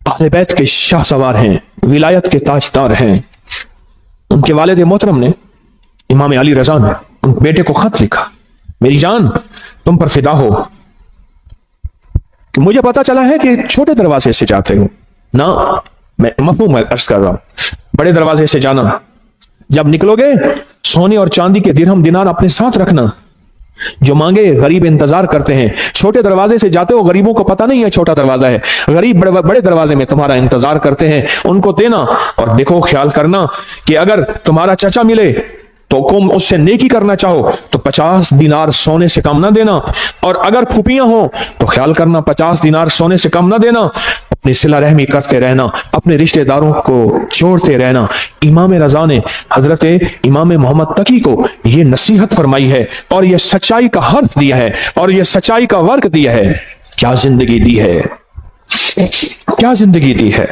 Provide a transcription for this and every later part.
अहले बैत के शाहसवार हैं, विलायत के ताजदार हैं। उनके वालिद मोहतरम ने, इमाम अली रजा ने, उन बेटे को खत लिखा, मेरी जान तुम पर फिदा हो कि मुझे पता चला है कि छोटे दरवाजे से जाते हो ना, मैं मफहूम अर्ज कर रहा हूं, बड़े दरवाजे से जाना। जब निकलोगे सोने और चांदी के दिरहम दिनार अपने साथ रखना, जो मांगे गरीब इंतजार करते हैं। छोटे दरवाजे से जाते हो, गरीबों को पता नहीं है छोटा दरवाजा है, गरीब बड़े दरवाजे में तुम्हारा इंतजार करते हैं, उनको देना। और देखो, ख्याल करना कि अगर तुम्हारा चचा मिले तो तुम उससे नेकी करना चाहो तो 50 दिनार सोने से कम ना देना, और अगर फूफियां हो तो ख्याल करना 50 दिनार सोने से कम ना देना। अपनी सिला रहमी करते रहना, अपने रिश्तेदारों को जोड़ते रहना। इमाम रजा ने हजरत इमाम मोहम्मद तकी को यह नसीहत फरमाई है और यह सच्चाई का हर्फ दिया है और यह सच्चाई का वर्क दिया है। क्या जिंदगी दी है, क्या जिंदगी दी है,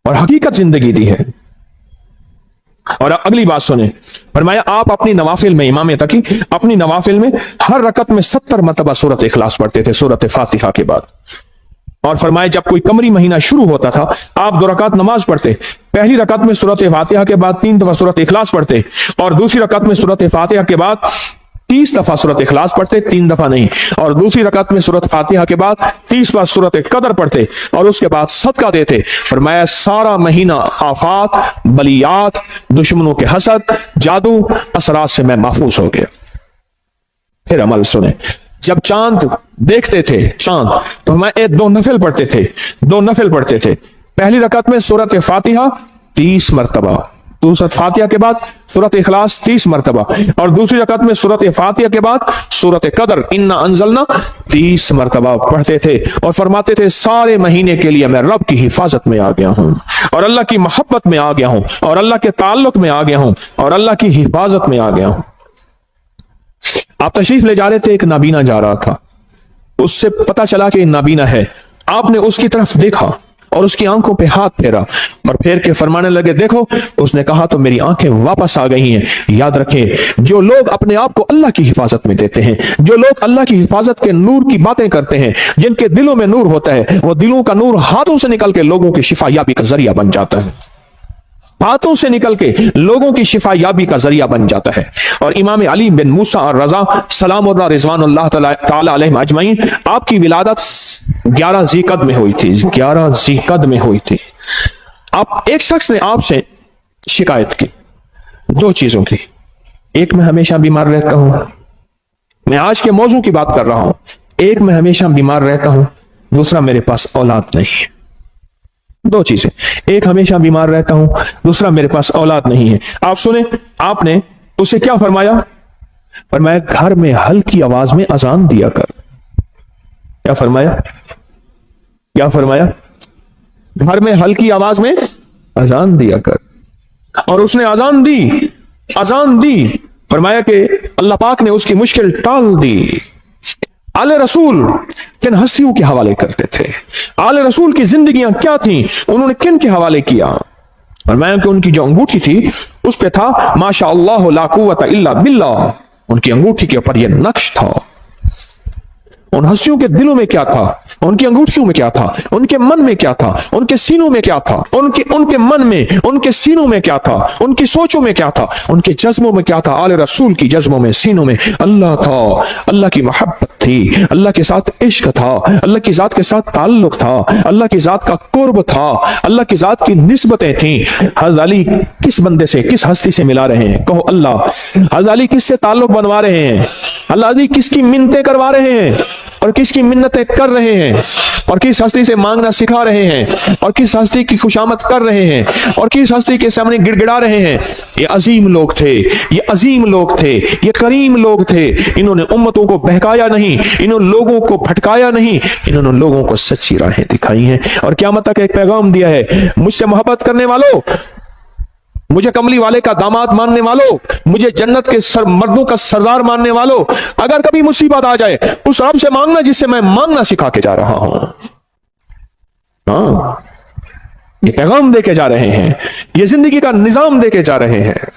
और हकीकत जिंदगी दी है। और अगली बात सुने, फरमाया आप अपनी नवाफिल में, इमाम तकी अपनी नवाफिल में हर रकत में 70 मरतबा सूरत इखलास पढ़ते थे, सूरत फातिहा के बाद। और फरमाया जब कोई कमरी महीना शुरू होता था, आप 2 रकात नमाज पढ़ते, पहली रकत में सूरत फातिहा के बाद 3 दफा सूरत इखलास पढ़ते, और दूसरी रकत में सूरत फातिहा के बाद 30 दफा सूरत इखलास पढ़ते, 3 दफा नहीं, और दूसरी रकत में सूरत फातिहा के बाद 30 बार सूरत कदर पढ़ते, और उसके बाद सदका देते। फरमाया सारा महीना आफात, बलियात, दुश्मनों के हसद, जादू, असरात से मैं महफूज हो गया। फिर अमल सुने, जब चांद देखते थे चांद, तो मैं 2 नफिल पढ़ते थे, 2 नफिल पढ़ते थे। पहली रकत में सूरत फातिहा 30 मरतबा, सूरत फातिहा के बाद सूरत इखलास 30 मरतबा, और दूसरी रकत में सूरत फातिहा के बाद सूरत कदर इन्ना अंजलना 30 मरतबा पढ़ते थे। और फरमाते थे सारे महीने के लिए मैं रब की हिफाजत में आ गया हूं, और अल्लाह की मोहब्बत में आ गया हूं, और अल्लाह के ताल्लुक में आ गया हूं, और अल्लाह की हिफाजत में आ गया हूं। आप तशरीफ ले जा रहे थे, एक नाबीना जा रहा था, उससे पता चला कि नाबीना है। आपने उसकी तरफ देखा और उसकी आंखों पे हाथ फेरा, और फेर के फरमाने लगे देखो, उसने कहा तो मेरी आंखें वापस आ गई हैं। याद रखें, जो लोग अपने आप को अल्लाह की हिफाजत में देते हैं, जो लोग अल्लाह की हिफाजत के नूर की बातें करते हैं, जिनके दिलों में नूर होता है, वो दिलों का नूर हाथों से निकल के लोगों की शिफा याबी का जरिया बन जाता है, हाथों से निकल के लोगों की शिफा याबी का जरिया बन जाता है। और इमाम अली बिन मूसा और रजा सलामुल्लाह रिजवानुल्लाह तआला अलैहिम अजमईन, आपकी विलादत 11 ज़ीक़द में हुई थी, 11 ज़ीक़द में हुई थी। आप एक शख्स ने आपसे शिकायत की 2 चीजों की, एक मैं हमेशा बीमार रहता हूं, मैं आज के मौजू की बात कर रहा हूं, एक मैं हमेशा बीमार रहता हूं, दूसरा मेरे पास औलाद नहीं है। 2 चीजें, एक हमेशा बीमार रहता हूं, दूसरा मेरे पास औलाद नहीं है। आप सुने, आपने उसे क्या फरमाया? फरमाया घर में हल्की आवाज में अजान दिया कर। क्या फरमाया? क्या फरमाया? घर में हल्की आवाज में अजान दिया कर। और उसने अजान दी, अजान दी। फरमाया कि अल्लाह पाक ने उसकी मुश्किल टाल दी। आले रसूल किन हस्तियों के हवाले करते थे, आले रसूल की जिंदगियां क्या थी, उन्होंने किन के हवाले किया? फरमाया कि उनकी जो अंगूठी थी उस पे था माशा अल्लाह ला कुव्वता इल्ला बिल्लाह, उनकी अंगूठी के ऊपर यह नक्श था। उन हस्तियों के दिलों में क्या था, उनकी अंगूठियों में क्या था, उनके मन में क्या था, उनके सीनों में क्या था, उनके मन में, उनके सीनों में क्या था, उनकी सोचों में क्या था, उनके जज्बों में क्या था। आले रसूल की जज्बों में, सीनों में अल्लाह था, अल्लाह की मोहब्बत थी, अल्लाह के साथ इश्क था, अल्लाह की जात के साथ ताल्लुक था, अल्लाह की जात का कुर्ब था, अल्लाह की जात की निस्बतें थी। हज़रत अली किस बंदे से, किस हस्ती से मिला रहे हैं? कहो अल्लाह। हज़रत अली किससे ताल्लुक बनवा रहे हैं? हज़रत अली किसकी मिन्नतें करवा रहे हैं और किसकी मिन्नतें कर रहे हैं, और किस हस्ती से मांगना सिखा रहे हैं, और किस हस्ती की खुशामद कर रहे हैं, और किस हस्ती के सामने गिड़गिड़ा रहे हैं? ये अजीम लोग थे, ये अजीम लोग थे, ये करीम लोग थे। इन्होंने उम्मतों को बहकाया नहीं, इन्होंने लोगों को भटकाया नहीं, इन्होंने लोगों को सच्ची राहें दिखाई हैं और क़यामत तक एक पैगाम दिया है। मुझसे मोहब्बत करने वालों, मुझे कमली वाले का दामाद मानने वालों, मुझे जन्नत के मर्दों का सरदार मानने वालों, अगर कभी मुसीबत आ जाए उस रब से मांगना जिससे मैं मांगना सिखा के जा रहा हूं। हाँ, ये पैगाम देके जा रहे हैं, ये जिंदगी का निजाम देके जा रहे हैं,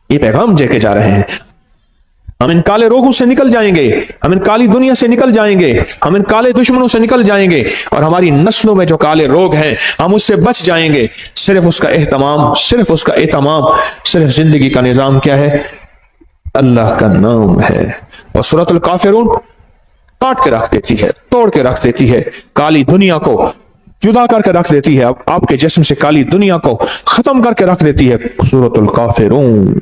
ये पैगाम देके जा रहे हैं। हम इन काले रोगों से निकल जाएंगे, हम इन काली दुनिया से निकल जाएंगे, हम इन काले दुश्मनों से निकल जाएंगे और हमारी नस्लों में जो काले रोग हैं हम उससे बच जाएंगे। सिर्फ उसका एहतमाम, सिर्फ उसका एहतमाम, सिर्फ जिंदगी का निजाम क्या है? अल्लाह का नाम है। और सूरतुल काफिरून काट के रख देती है, तोड़ के रख देती है, काली दुनिया को जुदा करके रख देती है, आपके जिस्म से काली दुनिया को खत्म करके रख देती है। सूरतुल काफिरून,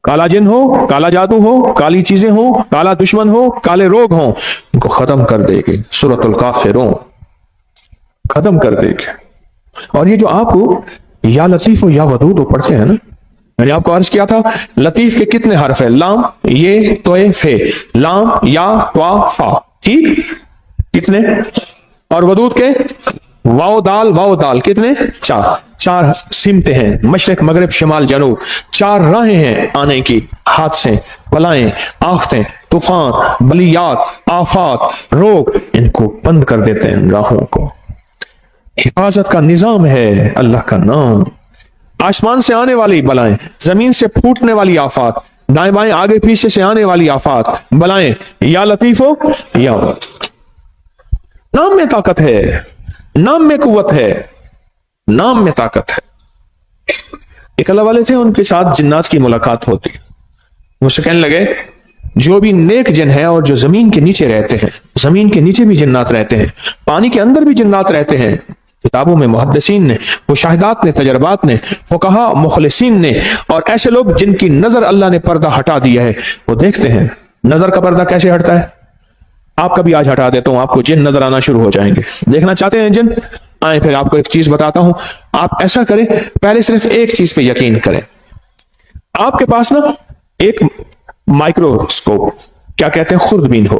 काला जिन हो, काला जादू हो, काली चीजें हो, काला दुश्मन हो, काले रोग हो, उनको खत्म कर देगी सूरतुल काफिरून, खत्म कर देगी। और ये जो आपको या लतीफ हो या वदूद हो पढ़ते हैं ना, मैंने आपको अर्ज किया था लतीफ के कितने हर्फ है? लाम, ये, तोए, फे, लाम, या, त्वा, फा, ठीक, कितने? और वदूद के वाओ दाल कितने? चार। चार सिमते हैं, मशरक मगरिब शिमाल जनूब, चार राहें हैं आने की, हादसे, बलाएं, आफतें, तूफान, बलियात, आफात, रोग, इनको बंद कर देते हैं राहों को। हिफाजत का निजाम है अल्लाह का नाम। आसमान से आने वाली बलाएं, जमीन से फूटने वाली आफात, दाएं बाएं आगे पीछे से आने वाली आफात, बलाएं, या लतीफ हो या वदूद। नाम में ताकत है, नाम में कुव्वत है, नाम में ताकत है। एक अल्लाह वाले थे, उनके साथ जिन्नात की मुलाकात होती, मुझसे कहने लगे जो भी नेक जिन है और जो जमीन के नीचे रहते हैं, जमीन के नीचे भी जिन्नात रहते हैं, पानी के अंदर भी जिन्नात रहते हैं, किताबों में मुहद्दिसीन ने, मुशाहिदात ने, तजर्बात ने, फुकहा मुखलिसीन ने, और ऐसे लोग जिनकी नजर अल्लाह ने पर्दा हटा दिया है, वो देखते हैं नजर का पर्दा कैसे हटता है। आपका भी आज हटा देता हूं, आपको जिन नजर आना शुरू हो जाएंगे। देखना चाहते हैं जिन? आए, फिर आपको एक चीज बताता हूं, आप ऐसा करें, पहले सिर्फ एक चीज पे यकीन करें। आपके पास ना एक माइक्रोस्कोप, क्या कहते हैं, खुर्दबीन हो,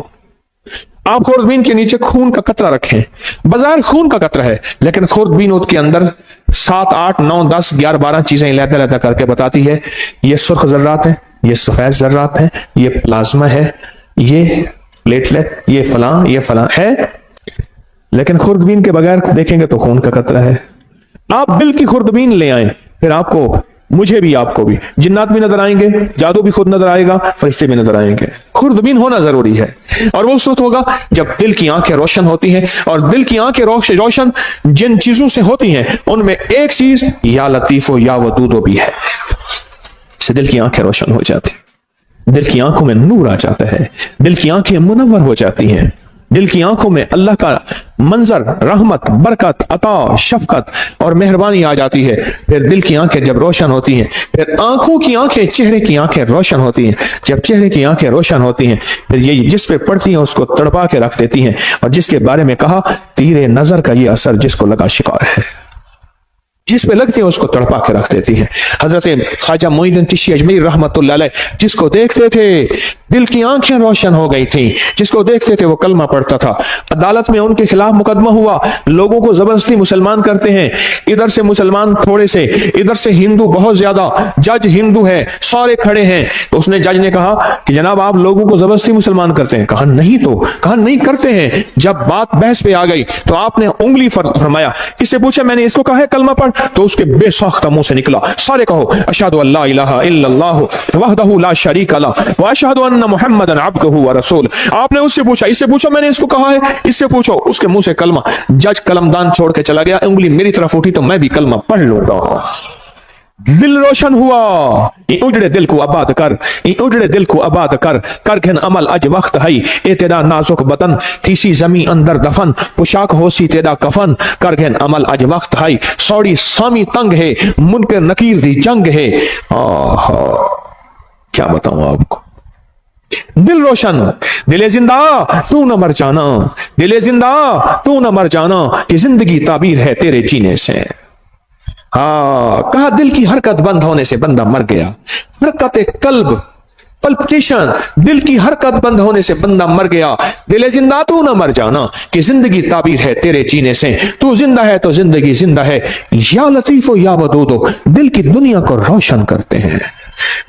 आप खुर्दबीन के नीचे खून का कतरा रखें, बाजार खून का कतरा है, लेकिन खुर्दबीन के अंदर 7, 8, 9, 10, 11, 12 चीजें लहदा लहदा करके बताती है, ये सुर्ख जर्रात है, ये सफेद जर्रात है, ये प्लाज्मा है, ये प्लेटलेट, ये फलां है, लेकिन खुर्दबीन के बगैर देखेंगे तो खून का कतरा है। आप दिल की खुर्दबीन ले आए, फिर आपको, मुझे भी, आपको भी जिन्नात भी नजर आएंगे, जादू भी खुद नजर आएगा, फरिश्ते भी नजर आएंगे। खुर्दबीन होना जरूरी है, और वो उस वक्त होगा जब दिल की आंखें रोशन होती हैं, और दिल की आंखें रोशन जिन चीजों से होती हैं उनमें एक चीज या लतीफो या वदूदो भी है, से दिल की आंखें रोशन हो जाती, दिल की आंखों में नूर आ जाता है, दिल की आंखें मुनव्वर हो जाती हैं, दिल की आंखों में अल्लाह का मंजर, रहमत, बरकत, अता, शफकत और मेहरबानी आ जाती है। फिर दिल की आंखें जब रोशन होती हैं, फिर आंखों की आंखें, चेहरे की आंखें रोशन होती हैं। जब चेहरे की आंखें रोशन होती हैं, फिर ये जिस पे पड़ती हैं उसको तड़पा के रख देती हैं, और जिसके बारे में कहा तीरे नजर का ये असर जिसको लगा शिकार है, जिस पे लगती है उसको तड़पा के रख देती है। हजरत ख्वाजा मोइनुद्दीन चिश्ती अजमेरी रहमतुल्लाह अलैह जिसको देखते थे दिल की आंखें रोशन हो गई थी, जिसको देखते थे वो कलमा पढ़ता था। अदालत में उनके खिलाफ मुकदमा हुआ, लोगों को जबरदस्ती मुसलमान करते हैं, इधर से मुसलमान थोड़े से, इधर से हिंदू बहुत ज्यादा, जज हिंदू है, सारे खड़े हैं। तो उसने, जज ने कहा कि जनाब आप लोगों को जबरदस्ती मुसलमान करते हैं? कहा नहीं, तो कहा नहीं करते हैं। जब बात बहस पे आ गई तो आपने उंगली फरमाया, किससे पूछा? मैंने इसको कहा है कलमा पढ़, तो उसके बेसाख्ता मुंह से निकला, सारे कहो अशहदु अल्ला इलाहा इल्लल्लाह वहदहु ला शरीका लह व अशहदु अन्ना मुहम्मदन अब्दुहु व रसूल। आपने उससे पूछा, इससे पूछो मैंने इसको कहा है, इससे पूछो, उसके मुंह से कलमा। जज कलमदान छोड़ के चला गया, उंगली मेरी तरफ उठी तो मैं भी कलमा पढ़ लूंगा। दिल रोशन हुआ, उजड़े दिल को आबाद कर, उजड़े दिल को आबाद कर, कर घन अमल अज वक्त है, ए तेरा नाजुक बदन थीसी जमी अंदर दफन, पोशाक होसी तेरा कफन, कर घन अमल अज वक्त है, सौड़ी सामी तंग है, मुनकर नकीर दी जंग है। क्या बताऊं आपको, दिल रोशन, दिले जिंदा तू न मर जाना, दिले जिंदा तू न मर जाना, कि जिंदगी ताबीर है तेरे जीने से। कहा दिल की हरकत बंद होने से बंदा मर गया। हरकत कल्ब, पल्पिटेशन, दिल की हरकत बंद होने से बंदा मर गया। दिले जिंदा तू न मर जाना, कि जिंदगी ताबीर है तेरे जीने से। तू जिंदा है तो जिंदगी जिंदा है, या लतीफो या वदूदो, दिल की दुनिया को रोशन करते हैं,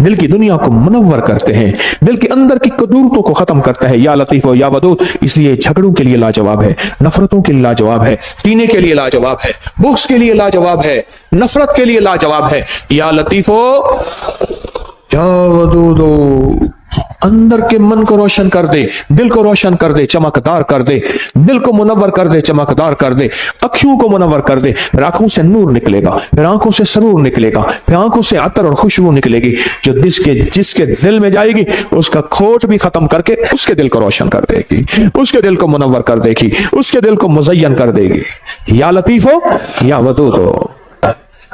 दिल की दुनिया को मुनव्वर करते हैं, दिल के अंदर की कदूरतों को खत्म करता है। या लतीफो या वदूद, इसलिए झगड़ों के लिए लाजवाब है, नफरतों के लिए लाजवाब है, कीने के लिए लाजवाब है, बुग़्ज़ के लिए लाजवाब है, नफरत के लिए लाजवाब है। या लतीफो या वदूदो। اندر کے من کو روشن کر دے، دل کو روشن کر دے، چمکدار کر دے، دل کو منور کر دے، چمکدار کر دے، اکھیوں کو منور کر دے، پھر آنکھوں سے نور نکلے گا، پھر آنکھوں سے سرور نکلے گا، پھر آنکھوں سے عطر اور خوشبو نکلے گی، جو جس کے دل میں جائے گی اس کا کھوٹ بھی ختم کر کے اس کے دل کو روشن کر دے گی، اس کے دل کو منور کر دے گی، اس کے دل کو مزین کر دے گی۔ یا لطیف ہو یا ودود ہو۔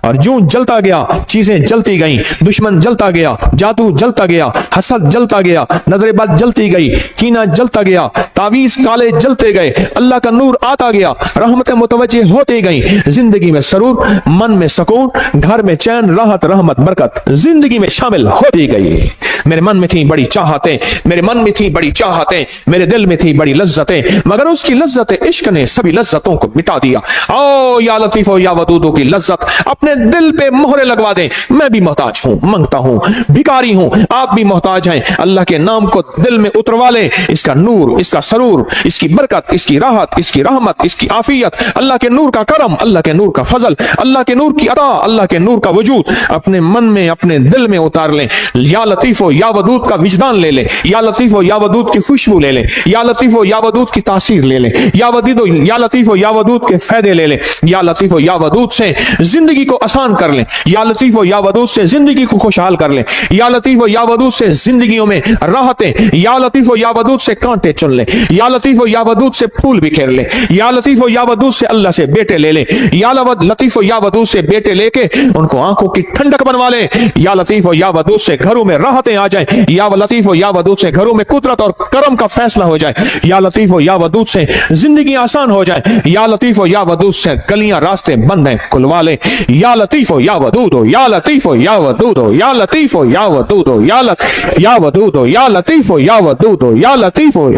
اور جو جلتا گیا چیزیں جلتی گئیں، دشمن جلتا گیا، جادو جلتا گیا، حسد جلتا گیا، نظر بد جلتی گئی، کینہ جلتا گیا، تعویذ کالے جلتے گئے، اللہ کا نور آتا گیا، رحمتیں متوجہ ہوتی گئیں، زندگی میں سرور، من میں سکون، گھر میں چین، راحت، رحمت، برکت زندگی میں شامل ہوتی گئی۔ میرے من میں تھی بڑی چاہتیں، میرے من میں تھی بڑی چاہتیں، میرے دل میں تھی بڑی لذتیں، مگر اس کی لذت عشق نے سبھی لذتوں کو مٹا دیا۔ او یا لطیف و یا ودود کی لذت اپنے دل پہ مہرے لگوا دیں۔ میں بھی محتاج ہوں، منگتا ہوں، بھکاری ہوں، آپ بھی محتاج ہیں۔ اللہ کے نام کو دل میں اتروا لیں، اس کا نور، اس کا سرور، اس کی برکت، اس کی راحت، اس کی رحمت، اس کی عافیت، اللہ کے نور کا کرم، اللہ کے نور کا فضل، اللہ کے نور کی عطا، اللہ کے نور کا وجود اپنے من میں، اپنے دل میں اتار لیں۔ یا لطیف و یا ودود کا وجدان لے لیں، یا لطیف و یا ودود کی خوشبو لے لیں، یا لطیف و یا ودود کی تاثیر لے لیں، یا لطیف و یا ودود کے فائدے لے لیں، یا لطیف و یا ودود سے زندگی کو آسان کر لیں، یا لطیف و یا ودود سے زندگی کو خوشحال کر لیں، یا لطیف و یا ودود سے زندگیوں میں راحتیں، یا لطیف و یا ودود سے کانٹے چن لیں، یا لطیف و یا ودود سے پھول بکھیر لیں، یا لطیف و یا ودود سے اللہ سے بیٹے لے لیں، یا لطیف و یا ودود سے بیٹے لے کے ان کو آنکھوں کی ٹھنڈک بنوا لیں، یا لطیف و یا ودود سے گھروں میں راحتیں آ جائیں، یا لطیف و یا ودود سے گھروں میں قدرت اور کرم کا فیصلہ ہو جائے، یا لطیف و یا ودود سے زندگی آسان ہو جائے، یا لطیف و یا ودود سے گلیاں راستے بند ہیں کھلوا لیں، یا لطیف و یا ودود ہو، یا لطیف و یا ودود ہو، یا لطیف و یا ودود ہو، یا ودود ہو، یا لطیف و یا ودود ہو، یا لطیف ہو۔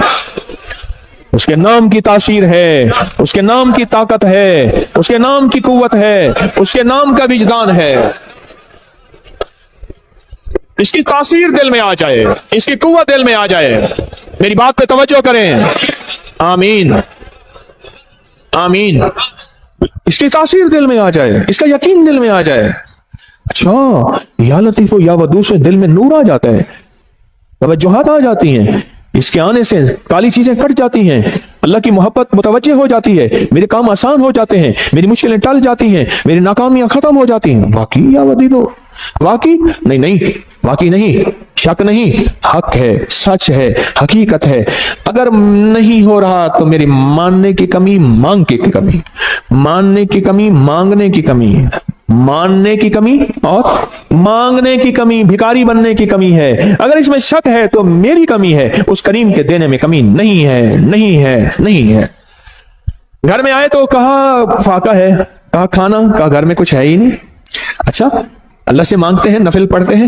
اس کے نام کی تاثیر ہے، اس کے نام کی طاقت ہے، اس کے نام کی قوت ہے، اس کے نام کا وجدان ہے۔ اس کی تاثیر دل میں آ جائے، اس کی قوت دل میں آ جائے۔ میری بات پہ توجہ کریں، آمین آمین۔ اس کی تاثیر دل میں آ جائے، اس کا یقین دل میں آ جائے۔ اچھا، یا لطیف و یا ودود سے دل میں نور آ جاتا ہے، توجہات آ جاتی ہیں، اس کے آنے سے کالی چیزیں کٹ جاتی ہیں، اللہ کی محبت متوجہ ہو جاتی ہے، میرے کام آسان ہو جاتے ہیں، میری مشکلیں ٹل جاتی ہیں، میری ناکامیاں ختم ہو جاتی ہیں۔ واقعی یا ودود ہو؟ واقعی نہیں، واقعی نہیں، شک نہیں، حق ہے، سچ ہے، حقیقت ہے۔ اگر نہیں ہو رہا تو میری ماننے کی کمی، مانگنے کی کمی، ماننے کی کمی، مانگنے کی کمی، ماننے کی کمی اور مانگنے کی کمی، بھکاری بننے کی کمی ہے۔ اگر اس میں شک ہے تو میری کمی ہے، اس کریم کے دینے میں کمی نہیں ہے، نہیں ہے، نہیں ہے۔ گھر میں آئے تو کہا فاقہ ہے، کہا کھانا، کہا گھر میں کچھ ہے ہی نہیں۔ اچھا، اللہ سے مانگتے ہیں، نفل پڑھتے ہیں،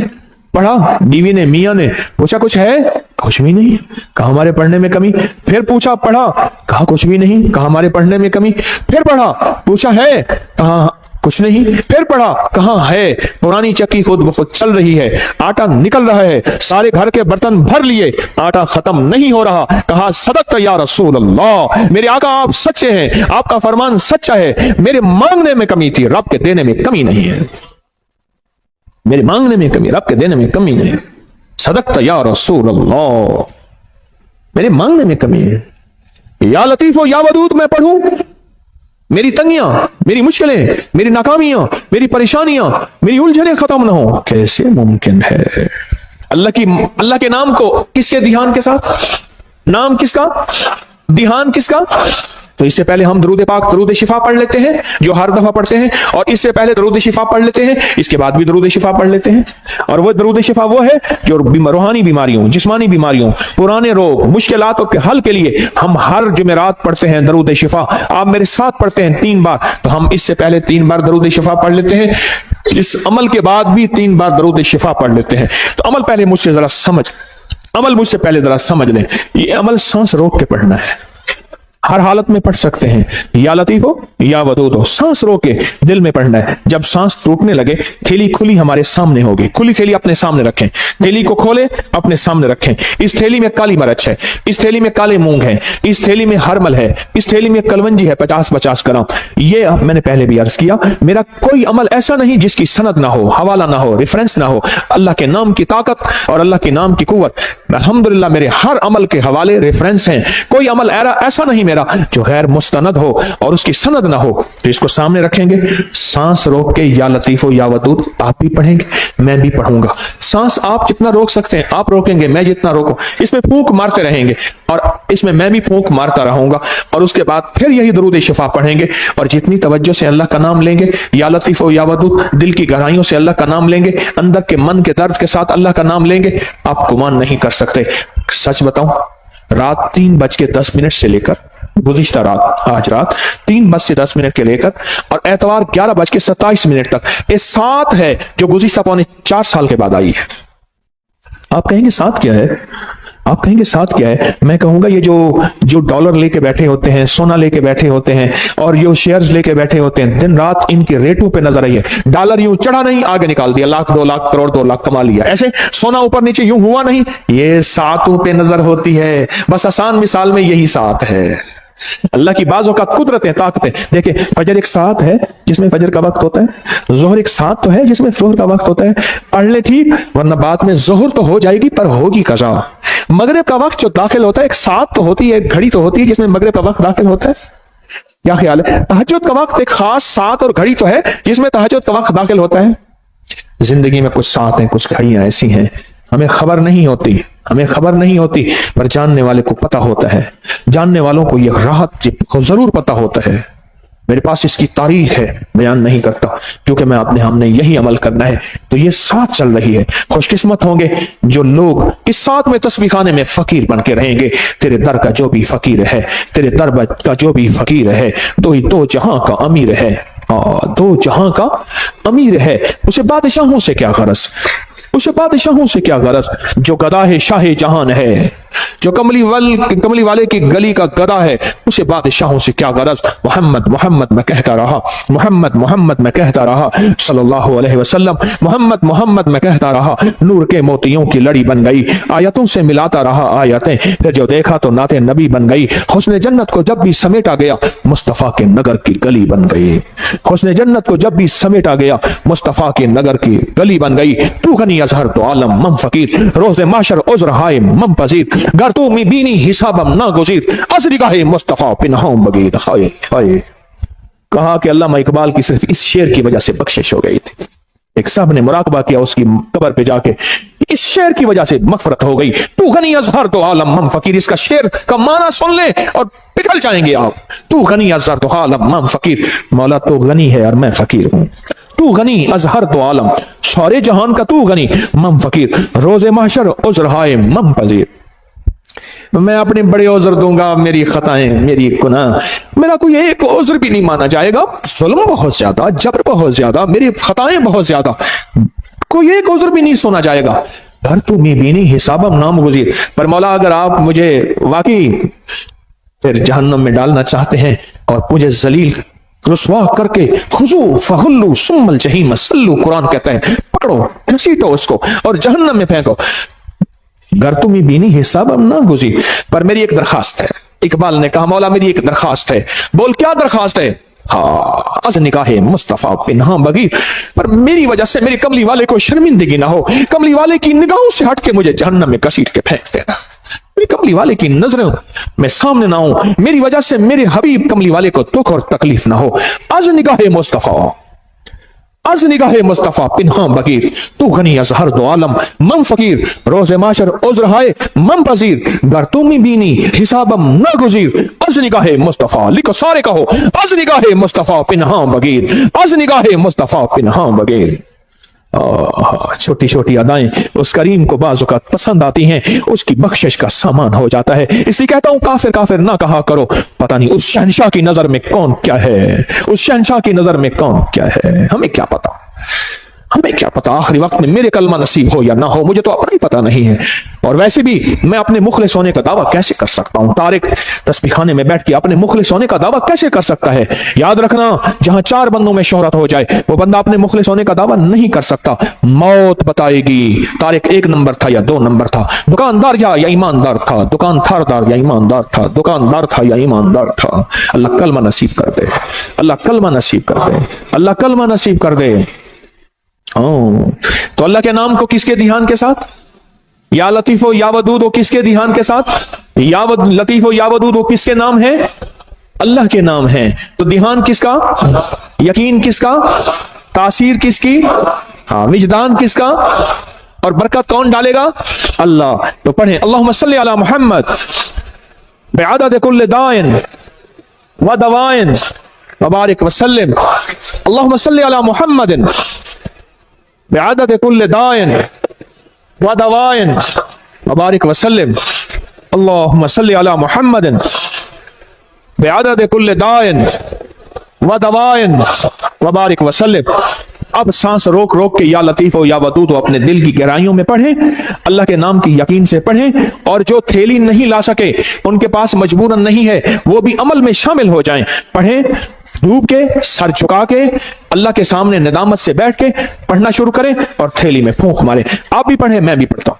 پڑھا، بیوی نے، میاں نے پوچھا کچھ ہے، کچھ بھی نہیں، کہا ہمارے پڑھنے میں کمی، پھر پوچھا، پڑھا، کہا کچھ بھی نہیں، کہا ہمارے پڑھنے میں کمی، پھر پڑھا، پوچھا ہے، کہا کچھ نہیں، پھر پڑھا، کہاں ہے، پرانی چکی خود بخود چل رہی ہے، آٹا نکل رہا ہے، سارے گھر کے برتن بھر لیے، آٹا ختم نہیں ہو رہا، کہا صدقت یا رسول اللہ، میرے آقا آپ سچے ہیں، آپ کا فرمان سچا ہے، میرے مانگنے میں کمی تھی، رب کے دینے میں کمی نہیں ہے، میرے مانگنے میں کمی، رب کے دینے میں کمی نہیں، صدقت یا رسول اللہ، میرے مانگنے میں کمی ہے۔ یا لطیف و یا ودود میں پڑھوں، میری تنگیاں، میری مشکلیں، میری ناکامیاں، میری پریشانیاں، میری الجھنیں ختم نہ ہوں، کیسے ممکن ہے؟ اللہ کے نام کو کس کے دھیان کے ساتھ؟ نام کس کا؟ دھیان کس کا؟ تو اس سے پہلے ہم درود پاک، درود شفا پڑھ لیتے ہیں جو ہر دفعہ پڑھتے ہیں، اور اس سے پہلے درود شفا پڑھ لیتے ہیں، اس کے بعد بھی درود شفا پڑھ لیتے ہیں۔ اور وہ درود شفا وہ ہے جو روحانی بیماریوں، جسمانی بیماریوں، پرانے روگ، مشکلاتوں کے حل کے لیے ہم ہر جمعرات پڑھتے ہیں درود شفا۔ آپ میرے ساتھ پڑھتے ہیں 3 بار، تو ہم اس سے پہلے 3 بار درود شفا پڑھ لیتے ہیں، اس عمل کے بعد بھی 3 بار درود شفا پڑھ لیتے ہیں۔ تو عمل پہلے مجھ سے ذرا سمجھ، عمل مجھ سے پہلے ذرا سمجھ لیں، یہ عمل سانس روک کے پڑھنا ہے، हर हालत में पढ़ सकते हैं, या लतीफ हो या वदूद हो। सांस रोक के दिल में पढ़ना है। जब सांस टूटने लगे थैली खुली हमारे सामने होगी, खुली थैली अपने सामने रखें, थैली को खोले अपने सामने रखें। इस थैली में काली मिर्च है, इस थैली में काले मूंग है, इस थैली में हरमल है, इस थैली में कलवंजी है 50-50 ग्राम। ये अब मैंने पहले भी अर्ज किया, मेरा कोई अमल ऐसा नहीं जिसकी सनद ना हो, हवाला ना हो, रेफरेंस ना हो। अल्लाह के नाम की ताकत और अल्लाह के नाम की कुव्वत, अल्हम्दुलिल्लाह मेरे हर अमल के हवाले रेफरेंस हैं। कोई अमल ऐसा नहीं मेरा जो गैर मुस्तनद हो और उसकी सनद ना हो। तो इसको सामने रखेंगे, सांस रोक के या लतीफो या वदूद आप भी पढ़ेंगे, मैं भी पढ़ूंगा। सांस आप जितना रोक सकते हैं आप रोकेंगे, मैं जितना रोकूं। इसमें फूंक मारते रहेंगे और इसमें मैं भी फूंक मारता रहूंगा, और उसके बाद फिर यही दरूद शिफा पढ़ेंगे। और जितनी तवज्जो से अल्लाह का नाम लेंगे, या लतीफो या वदूद, दिल की गहराइयों से अल्लाह का नाम लेंगे, अंदर के मन के दर्द के साथ अल्लाह का नाम लेंगे, आप गुमान नहीं कर सकते। सच बताऊं, रात 3:10 से लेकर गुज़िश्ता रात, आज रात 3:10 के लेकर और एतवार 11:27 तक, ये साथ है जो गुज़िश्ता 4 साल के बाद आई है। आप कहेंगे साथ क्या है? आप कहेंगे साथ क्या है? मैं कहूंगा ये जो डॉलर लेके बैठे होते हैं, सोना लेके बैठे होते हैं और जो शेयर्स लेके बैठे होते हैं, दिन रात इनके रेटों पे नजर आई है। डॉलर यूं चढ़ा नहीं, आगे निकाल दिया, लाख 2 लाख करोड़ 2 लाख कमा लिया। ऐसे सोना ऊपर नीचे यूं हुआ नहीं, ये सातों पे नजर होती है। बस आसान मिसाल में यही साथ है। अल्लाह की बाज़ों का कुदरतें, ताकतें। देखिए, फजर एक साथ है जिसमें फजर का वक्त होता है, जोहर एक साथ तो है जिसमें जोहर का वक्त होता है। पढ़ ले ठीक, वरना बाद में जोहर तो हो जाएगी पर होगी कज़ा। मगरिब का वक्त जो दाखिल होता है, एक साथ तो होती है, घड़ी तो होती है जिसमें मगरिब का वक्त दाखिल होता है। क्या ख्याल है? तहज्जुद का वक्त एक खास साथ और घड़ी तो है जिसमें तहज्जुद का वक्त दाखिल होता है। जिंदगी में कुछ साथ हैं, कुछ घड़ियां ऐसी हैं, हमें खबर नहीं होती, हमें खबर नहीं होती, पर जानने वाले को पता होता है। जानने वालों को यह राहत जरूर पता होता है। मेरे पास इसकी तारीख है, बयान नहीं करता क्योंकि हमने यही अमल करना है। तो ये साथ चल रही है। खुशकिस्मत होंगे जो लोग इस साथ में तस्बीह खाने में फकीर बन के रहेंगे। तेरे दर का जो भी फकीर है, तेरे दर का जो भी फकीर है, तो ही दो जहां का अमीर है। दो जहां का अमीर है, उसे बादशाहों से क्या गरज, उसे बादशाहों से क्या गरज। जो गदा है शाह जहान है, जो कमली वाले की गली का गदा है, उसे बादशाहों से क्या गरज। मोहम्मद मोहम्मद मैं कहता रहा, मोहम्मद मोहम्मद मैं कहता रहा, सल्लल्लाहु अलैहि वसल्लम मोहम्मद मोहम्मद मैं कहता रहा। नूर के मोतियों की लड़ी बन गई, आयतों से मिलाता रहा आयतें, फिर जो देखा तो नाते नबी बन गई। हुस्न जन्नत को जब भी समेटा गया, मुस्तफा के नगर की गली बन गई। हुस्न जन्नत को जब भी समेटा गया, मुस्तफा के नगर की गली बन गई। तू गनी अजहर तो आलम मम फकीर, रोज़े माशर उज़्र हाय मम पजीर। गर तू मी बीनी हिसाबम ना गुज़ीर, असरी गाहे मुस्तफा पिन्हों बगीर। हाय हाय। कहा कि अल्लामा इकबाल की सिर्फ इस शेर की वजह से बख्शिश हो गई थी। एक साहब ने मुराकबा किया उसकी कब्र पे जाके, इस शेर की वजह से मगफरत हो गई। तू गनी अजहर तो आलम मम फकीर, इसका शेर का माना सुन ले और पिघल जाएंगे आप। तू गनी अजहर तो आलम मम फकीर, मौला तो गनी है और मैं फकीर हूं। तू गनी अजहर तो आलम, सारे जहान का तू गनी, मम फकीर। रोज़े महशर उज़्र हाय मम पजीर। मैं अपने बड़े उज़्र दूंगा, मेरी खताएं मेरी गुनाह, मेरा कोई एक उज़्र भी नहीं माना जाएगा। जुल्म बहुत ज्यादा, जबर बहुत ज्यादा, मेरी खताएं बहुत ज्यादा, कोई एक उज़्र भी नहीं सुना जाएगा। घर तू में बीनी हिसाबम नाम गुज़ीर। पर मौला अगर आप मुझे वाकई फिर जहन्नम में डालना चाहते हैं और मुझे जलील रुसवा करके, खुजू फहुल्लू सुम्मल जहीम सल्लू, कुरान कहता है, पकड़ो घसीटो उसको और जहन्नम में फेंको। घर तुम्हें बीनी हिसाब अब ना गुजी। पर मेरी एक दरखास्त है। इकबाल ने कहा, मौला मेरी एक दरखास्त है। बोल क्या दरखास्त है? हाँ, अज निकाहे मुस्तफा पिन्हा बगीर, पर मेरी वजह से मेरे कमली वाले को शर्मिंदगी ना हो। कमली वाले की निगाहों से हट के मुझे जहन्नम में घसीट के फेंक देना। मेरे कमली वाले की नजरों में सामने ना हो, मेरी वजह से मेरे हबीब कमली वाले को दुख और तकलीफ ना हो। अज निगाहे मुस्तफा, अज निगाहे मुस्तफा पिन्हा बगीर, तू गनी अजहर दो आलम मम फकीर। रोज़े माशर उज़्र हाय मम पजीर, गर तुम बीनी हिसाबम ना गुज़ीर। अज निगाहे मुस्तफा, लिखो सारे कहो, अज निगाहे मुस्तफा पिन्हा बगीर, अज निगाहे मुस्तफा पिन्हा बगीर। छोटी छोटी अदाएं उस करीम को बाज़-औक़ात पसंद आती हैं, उसकी बख्शिश का सामान हो जाता है। इसलिए कहता हूं, काफिर काफिर ना कहा करो, पता नहीं उस शहंशाह की नजर में कौन क्या है, उस शहंशाह की नजर में कौन क्या है, हमें क्या पता। ہمیں کیا پتا آخری وقت میں میرے کلمہ نصیب ہو یا نہ ہو، مجھے تو اپنا ہی پتا نہیں ہے، اور ویسے بھی میں اپنے مخلص ہونے کا دعویٰ کیسے کر سکتا ہوں؟ طارق تسبیح خانے میں بیٹھ کے اپنے مخلص ہونے کا دعویٰ کیسے کر سکتا ہے؟ یاد رکھنا، جہاں 4 بندوں میں شہرت ہو جائے وہ بندہ اپنے مخلص ہونے کا دعویٰ نہیں کر سکتا، موت بتائے گی طارق 1 نمبر تھا یا 2 نمبر تھا، دکاندار یا ایماندار تھا، دکاندار یا ایماندار تھا، دکاندار تھا یا ایماندار تھا۔ اللہ کلمہ نصیب کر دے، اللہ کلمہ نصیب کر دے، اللہ کلمہ نصیب کر دے۔ تو اللہ کے نام کو کس کے دھیان کے ساتھ؟ یا لطیف و یا ودود و کس کے دھیان کے ساتھ؟ یا لطیف و یا ودود و کس کے نام ہے؟ اللہ کے نام ہے۔ تو دھیان کس کا؟ یقین کس کا؟ تاثیر کس کی؟ وجدان کس کا؟ اور برکت کون ڈالے گا؟ اللہ۔ تو پڑھیں اللہم صلی علی محمد بعدد کل دائن و دوائن وبارک وسلم۔ اللہم صلی علی محمد بعدد کل دائن و دوائن وبارک وسلم۔ اللہم صلی علی محمد بعدد کل دائن و دوائن وبارک وسلم۔ اب سانس روک روک کے یا لطیف و یا ودود اپنے دل کی گہرائیوں میں پڑھیں، اللہ کے نام کی یقین سے پڑھیں، اور جو تھیلی نہیں لا سکے، ان کے پاس مجبوراً نہیں ہے، وہ بھی عمل میں شامل ہو جائیں۔ پڑھیں ڈوب کے، سر جھکا کے، اللہ کے سامنے ندامت سے بیٹھ کے پڑھنا شروع کریں اور تھیلی میں پھونک ماریں۔ آپ بھی پڑھیں، میں بھی پڑھتا ہوں۔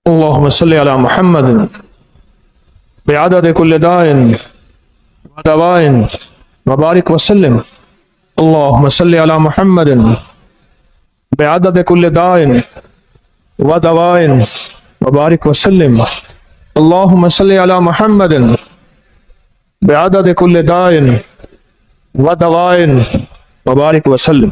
اللہم صلی علی محمد بعدد کل دائن و دوائن وبارک وسلم۔ اللہم صلی علی محمد بعدد کل دائن و دوائن وبارک وسلم۔ اللہم صلی علی محمد بعدد کل دائن و دوائن وبارک وسلم۔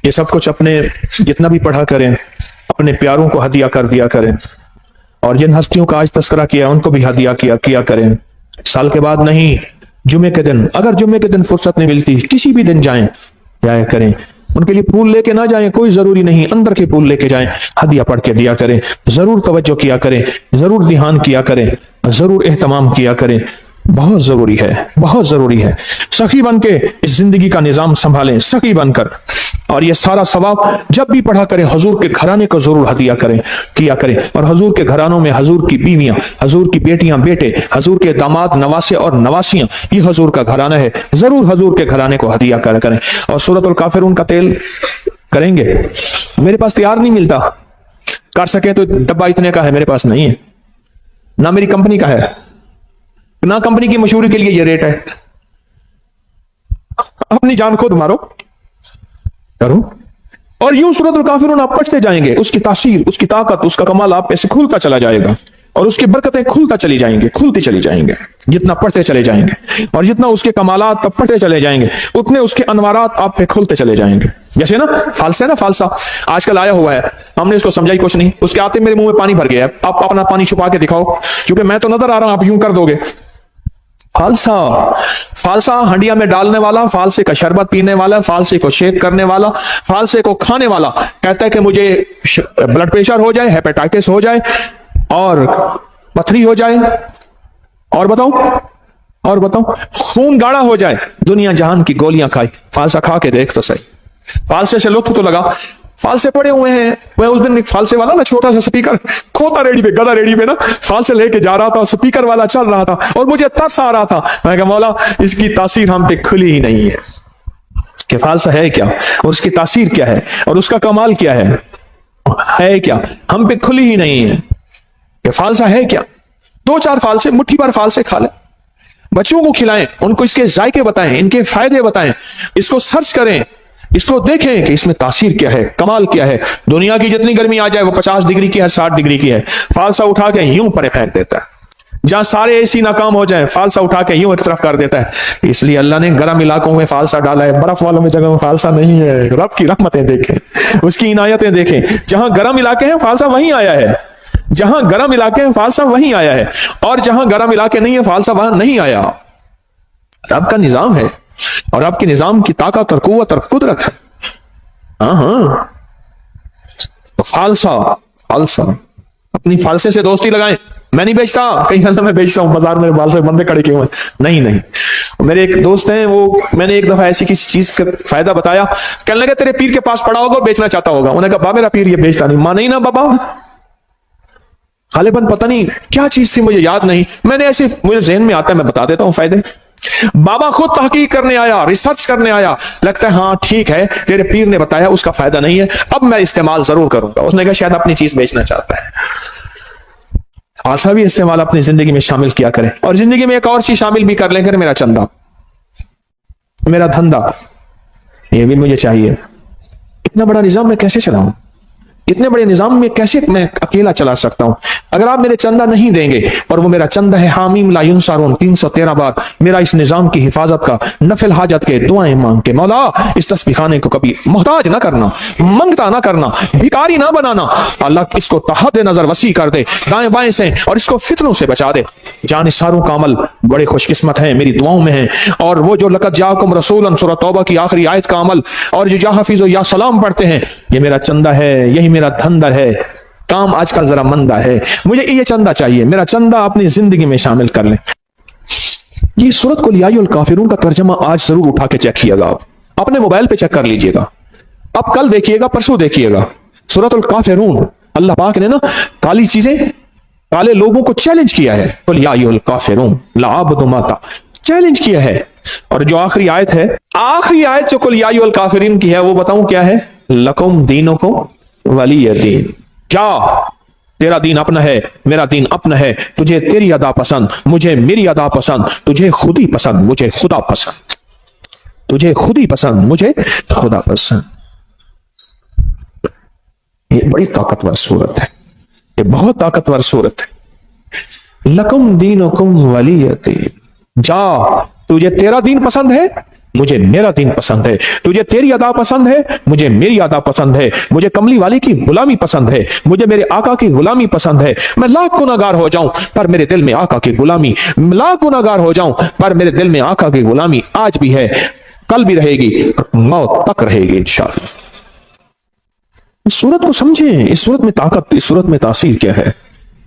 یہ سب کچھ اپنے جتنا بھی پڑھا کریں اپنے پیاروں کو ہدیہ کر دیا کریں، اور جن ہستیوں کا آج تذکرہ کیا ان کو بھی ہدیہ کیا کریں۔ سال کے بعد نہیں، جمعے کے دن، اگر جمعے کے دن فرصت نہیں ملتی کسی بھی دن جایا کریں، ان کے لیے پھول لے کے نہ جائیں، کوئی ضروری نہیں، اندر کے پھول لے کے جائیں، ہدیہ پڑھ کے دیا کریں، ضرور توجہ کیا کریں، ضرور دھیان کیا کریں، ضرور اہتمام کیا کریں، بہت ضروری ہے، بہت ضروری ہے۔ سخی بن کے اس زندگی کا نظام سنبھالیں، سخی بن کر، اور یہ سارا ثواب جب بھی پڑھا کریں حضور کے گھرانے کو ضرور ہدیہ کیا کریں، اور حضور کے گھرانوں میں حضور کی بیویاں، حضور کی بیٹیاں بیٹے، حضور کے داماد نواسے اور نواسیاں، یہ حضور کا گھرانہ ہے، ضرور حضور کے گھرانے کو ہدیہ کریں۔ اور سورۃ الکافرون کا تیل کریں گے؟ میرے پاس تیار نہیں ملتا، کر سکیں تو ڈبہ اتنے کا ہے، میرے پاس نہیں ہے، نہ میری کمپنی کا ہے، نہ کمپنی کی مشہوری کے لیے یہ ریٹ ہے، اپنی جان خود مارو کرو، اور یوں سورۃ الکافرون آپ پڑھتے جائیں گے، اس کی تاثیر، اس کی طاقت، اس کا کمال آپ پہ سے کھلتا چلا جائے گا، اور اس کی برکتیں کھلتی چلی جائیں گے، جتنا پڑھتے چلے جائیں گے، اور جتنا اس کے کمالات آپ پڑھتے چلے جائیں گے اتنے اس کے انوارات آپ پہ کھلتے چلے جائیں گے۔ جیسے نا فالسا، آج کل آیا ہوا ہے، ہم نے اس کو سمجھا ہی کچھ نہیں، اس کے آتے میرے منہ میں پانی بھر گیا ہے، آپ اپنا پانی چھپا کے دکھاؤ، کیونکہ میں تو نظر آ رہا ہوں، آپ یوں کر دو گے۔ فالسا ہنڈیا میں ڈالنے والا، فالسے کا شربت پینے والا، فالسے کو شیک کرنے والا، فالسے کو کھانے والا کہتا ہے کہ مجھے بلڈ پریشر ہو جائے، ہیپیٹائٹس ہو جائے، اور پتھری ہو جائے، اور بتاؤ خون گاڑھا ہو جائے، دنیا جہان کی گولیاں کھائی، فالسا کھا کے دیکھ تو صحیح، فالسے سے لطف تو لگا۔ فالسے پڑے ہوئے ہیں، میں اس دن ایک فالسے والا نا چھوٹا سا سپیکر کھوتا ریڈی پہ، گدا ریڈی پہ نا فالسے لے کے جا رہا تھا، سپیکر والا چل رہا تھا، اور مجھے ترس آ رہا تھا، میں کہا مولا اس کی تاثیر ہم پہ کھلی ہی نہیں ہے، کہ فالسا ہے کیا، اور اس کی تاثیر کیا ہے، اور اس کا کمال کیا ہے کیا، ہم پہ کھلی ہی نہیں ہے کہ فالسا ہے کیا۔ 2-4 فالسے، مٹھی بھر فالسے کھا لیں، بچوں کو کھلائیں، ان کو اس کے ذائقے بتائیں، ان کے فائدے بتائیں، اس کو سرچ کریں، اس کو دیکھیں کہ اس میں تاثیر کیا ہے، کمال کیا ہے۔ دنیا کی جتنی گرمی آ جائے وہ 50 ڈگری کی ہے، 60 ڈگری کی ہے، فالسا اٹھا کے یوں پرے پھینک دیتا ہے، جہاں سارے اے سی ناکام ہو جائیں فالسا اٹھا کے یوں ایک طرف کر دیتا ہے۔ اس لیے اللہ نے گرم علاقوں میں فالسا ڈالا ہے، برف والوں میں جگہ میں فالسا نہیں ہے۔ رب کی رحمتیں دیکھیں، اس کی عنایتیں دیکھیں، جہاں گرم علاقے ہیں فالسا وہیں آیا ہے، جہاں گرم علاقے ہیں فالسا وہیں آیا ہے، اور جہاں گرم علاقے نہیں ہے فالسا وہاں نہیں آیا۔ رب کا نظام ہے، اور رب کے نظام کی طاقت اور قوت اور قدرت ہے۔ ہاں تو فالسا اپنی فالسے سے دوستی لگائیں. میں نہیں بیچتا, کہیں میں بیچتا ہوں, بازار میں بال سے بندے کھڑے کیے ہوئے, نہیں. میرے ایک دوست ہیں, وہ میں نے ایک دفعہ ایسی کسی چیز کا فائدہ بتایا, کہنے لگے تیرے پیر کے پاس پڑا ہوگا, بیچنا چاہتا ہوگا. انہوں نے کہا میرا پیر یہ بیچتا نہیں. ماں نہیں نا بابا, غالباً پتہ نہیں کیا چیز تھی, مجھے یاد نہیں, میں نے ایسے مجھے ذہن میں آتا ہے میں بتا دیتا ہوں فائدے. بابا خود تحقیق کرنے آیا, ریسرچ کرنے آیا, لگتا ہے ہاں ٹھیک ہے تیرے پیر نے بتایا اس کا فائدہ نہیں ہے, اب میں استعمال ضرور کروں گا. اس نے کہا شاید اپنی چیز بیچنا چاہتا ہے. آسا بھی استعمال اپنی زندگی میں شامل کیا کریں, اور زندگی میں ایک اور چیز شامل بھی کر لیں کریں, میرا چندہ, میرا دھندا, یہ بھی مجھے چاہیے. اتنا بڑا نظام میں کیسے چلاؤں, اتنے بڑے نظام میں کیسے میں اکیلا چلا سکتا ہوں؟ اگر آپ میرے چندہ نہیں دیں گے, اور وہ میرا چندہ ہے حامیم لا ینصرون 313 بار میرا اس نظام کی حفاظت کا, نفل حاجت کے دعائیں مانگ کے, مولا اس تسبیح خانے کو کبھی محتاج نہ کرنا, منگتا نہ کرنا, بھکاری نہ بنانا. اللہ اس کو تحت نظر وسیع کر دے دائیں بائیں سے, اور اس کو فتنوں سے بچا دے. جان ساروں کا عمل بڑے خوش قسمت ہیں, میری دعاؤں میں ہیں. اور وہ جو لقد جاءکم رسولا سورۃ توبہ کی آخری آیت کا عمل, اور جو یا حفیظ و یا سلام پڑھتے ہیں, یہ میرا چندہ ہے, یہی میرا دھندا ہے. کام آج کل ذرا مندہ ہے, مجھے یہ چندہ چاہیے, میرا چندہ اپنی زندگی میں شامل کر لیں. یہ سورت قل یا ایھا الکافرون کا ترجمہ آج ضرور اٹھا کے چیک کیے گا, آپ اپنے موبائل پہ چیک کر لیجئے گا, اب کل دیکھیے گا, پرسوں دیکھیے گا. سورت الکافرون, اللہ پاک نے نا کالی چیزیں, کالے لوگوں کو چیلنج کیا ہے. قل یا ایھا الکافرون لا اعبد ما چیلنج کیا ہے. اور جو آخری آیت ہے, آخری آیت جو قل یا ایھا الکافرین کی ہے, وہ بتاؤں کیا ہے؟ لکم دینکم ولی دین. جا, تیرا دین اپنا ہے, میرا دین اپنا ہے. تجھے تیری ادا پسند, مجھے میری ادا پسند. تجھے خود ہی پسند, مجھے خدا پسند. تجھے خود ہی پسند, مجھے خدا پسند. یہ بڑی طاقتور صورت ہے, یہ بہت طاقتور صورت ہے. لکم دینکم ولی دین. جا, تجھے تیرا دین پسند ہے, مجھے میرا دین پسند ہے. تجھے تیری ادا پسند ہے, مجھے میری ادا پسند ہے. مجھے کملی والی کی غلامی پسند ہے, مجھے میرے آقا کی غلامی پسند ہے. میں لاکھ گناہگار ہو جاؤں پر میرے دل میں آقا کی غلامی, لاکھ گناہگار ہو جاؤں پر میرے دل میں آقا کی غلامی آج بھی ہے, کل بھی رہے گی, موت تک رہے گی انشاءاللہ. اس صورت کو سمجھیں, اس صورت میں طاقت, اس صورت میں تاثیر کیا ہے.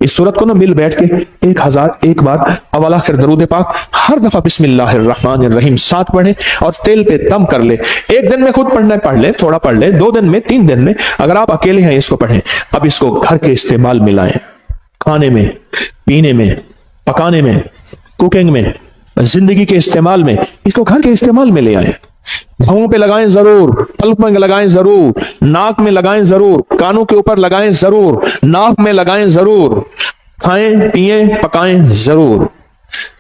اس صورت کو نہ مل بیٹھ کے 1001 بار اول آخر درود پاک ہر دفعہ بسم اللہ الرحمن الرحیم 7 پڑھیں, اور تیل پہ دم کر لے. ایک دن میں خود پڑھنا ہے پڑھ لے, تھوڑا پڑھ لے, 2 دن میں, 3 دن میں, اگر آپ اکیلے ہیں اس کو پڑھیں. اب اس کو گھر کے استعمال میں لائیں, کھانے میں, پینے میں, پکانے میں, کوکنگ میں, زندگی کے استعمال میں, اس کو گھر کے استعمال میں لے آئیں. بھاؤں پہ لگائیں ضرور, پلک میں لگائیں ضرور, ناک میں لگائیں ضرور, کانوں کے اوپر لگائیں ضرور, ناک میں لگائیں ضرور, کھائیں پیئیں پکائیں ضرور.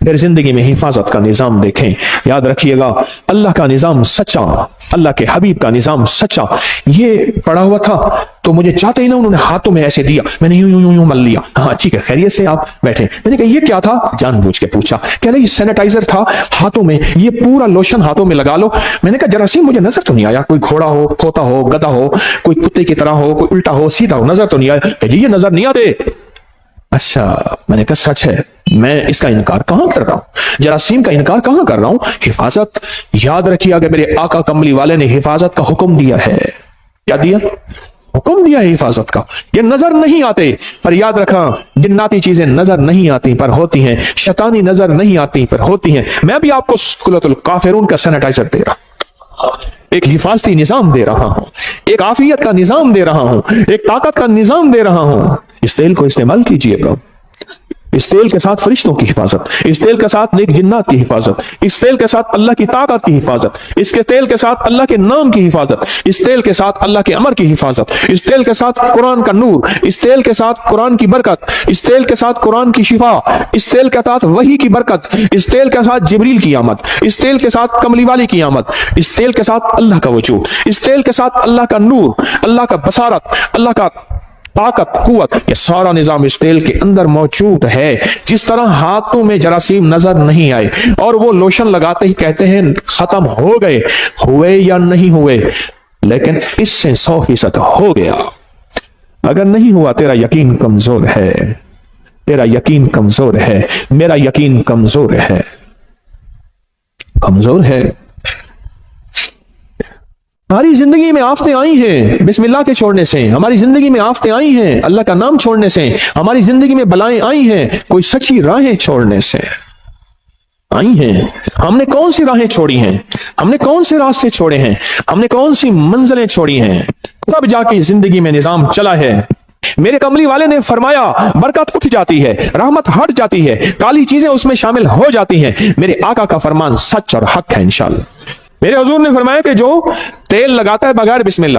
پھر زندگی میں حفاظت کا نظام دیکھیں. یاد رکھیے گا, اللہ کا نظام سچا, اللہ کے حبیب کا نظام سچا. یہ پڑا ہوا تھا تو مجھے چاہتے ہی نا انہوں نے ہاتھوں میں ایسے دیا, میں نے یوں مل لیا. ہاں ٹھیک ہے, خیریت سے آپ بیٹھے. میں نے کہا یہ کیا تھا, جان بوجھ کے پوچھا. کہہ رہے یہ سینیٹائزر تھا ہاتھوں میں, یہ پورا لوشن ہاتھوں میں لگا لو. میں نے کہا جراثیم مجھے نظر تو نہیں آیا, کوئی گھوڑا ہو, کھوتا ہو, گدھا ہو, کوئی کتے کی طرح ہو, کوئی الٹا ہو, سیدھا ہو, نظر تو نہیں آیا. کہ جی یہ نظر نہیں آتے. اچھا, میں نے کہا سچ ہے, میں اس کا انکار کہاں کر رہا ہوں, جراثیم کا انکار کہاں کر رہا ہوں. حفاظت یاد رکھیے, اگر میرے آقا کملی والے نے حفاظت کا حکم دیا ہے, کیا دیا, حکم دیا ہے حفاظت کا. یہ نظر نہیں آتے, پر یاد رکھا جناتی چیزیں نظر نہیں آتی پر ہوتی ہیں, شیطانی نظر نہیں آتی پر ہوتی ہیں. میں بھی آپ کو سورۃ الکافرون کا سینیٹائزر دے رہا ہوں, ایک حفاظتی نظام دے رہا ہوں, ایک عافیت کا نظام دے رہا ہوں, ایک طاقت کا نظام دے رہا ہوں. اس تیل کو استعمال کیجئے گا. اس تیل کے ساتھ فرشتوں کی حفاظت, اس تیل کے ساتھ نیک جنات کی حفاظت, اس تیل کے ساتھ اللہ کی طاقت کی حفاظت, اس کے تیل کے ساتھ اللہ کے نام کی حفاظت, اس تیل کے ساتھ اللہ کے امر کی حفاظت, اس تیل کے ساتھ قرآن کا نور, اس تیل کے ساتھ قرآن کی برکت, اس تیل کے ساتھ قرآن کی شفا, اس تیل کے ساتھ وحی کی برکت, اس تیل کے ساتھ جبریل کی آمد, اس تیل کے ساتھ کملی والی کی آمد, اس تیل کے ساتھ اللہ کا وجود, اس تیل کے ساتھ اللہ کا نور, اللہ کا بصارت, اللہ کا طاقت, قوت, یہ سارا نظام اس تیل کے اندر موجود ہے. جس طرح ہاتھوں میں جراثیم نظر نہیں آئے اور وہ لوشن لگاتے ہی کہتے ہیں ختم ہو گئے, ہوئے یا نہیں ہوئے, لیکن اس سے 100% ہو گیا. اگر نہیں ہوا تیرا یقین کمزور ہے, تیرا یقین کمزور ہے, میرا یقین کمزور ہے, کمزور ہے. ہماری زندگی میں آفتیں آئی ہیں بسم اللہ کے چھوڑنے سے، ہماری زندگی میں آفتیں آئی ہیں اللہ کا نام چھوڑنے سے، ہماری زندگی میں بلائیں آئی ہیں کوئی سچی راہیں چھوڑنے سے آئی ہیں۔ ہم نے کون سی راہیں چھوڑی ہیں، ہم نے کون سے راستے چھوڑے ہیں، ہم نے کون سی منزلیں چھوڑی ہیں، تب جا کے زندگی میں نظام چلا ہے۔ میرے کملی والے نے فرمایا برکت اٹھ جاتی ہے، رحمت ہٹ جاتی ہے، کالی چیزیں اس میں شامل ہو جاتی ہیں۔ میرے آقا کا فرمان سچ اور حق ہے انشاءاللہ۔ میرے حضور نے فرمایا کہ جو تیل لگاتا ہے بغیر بسم اللہ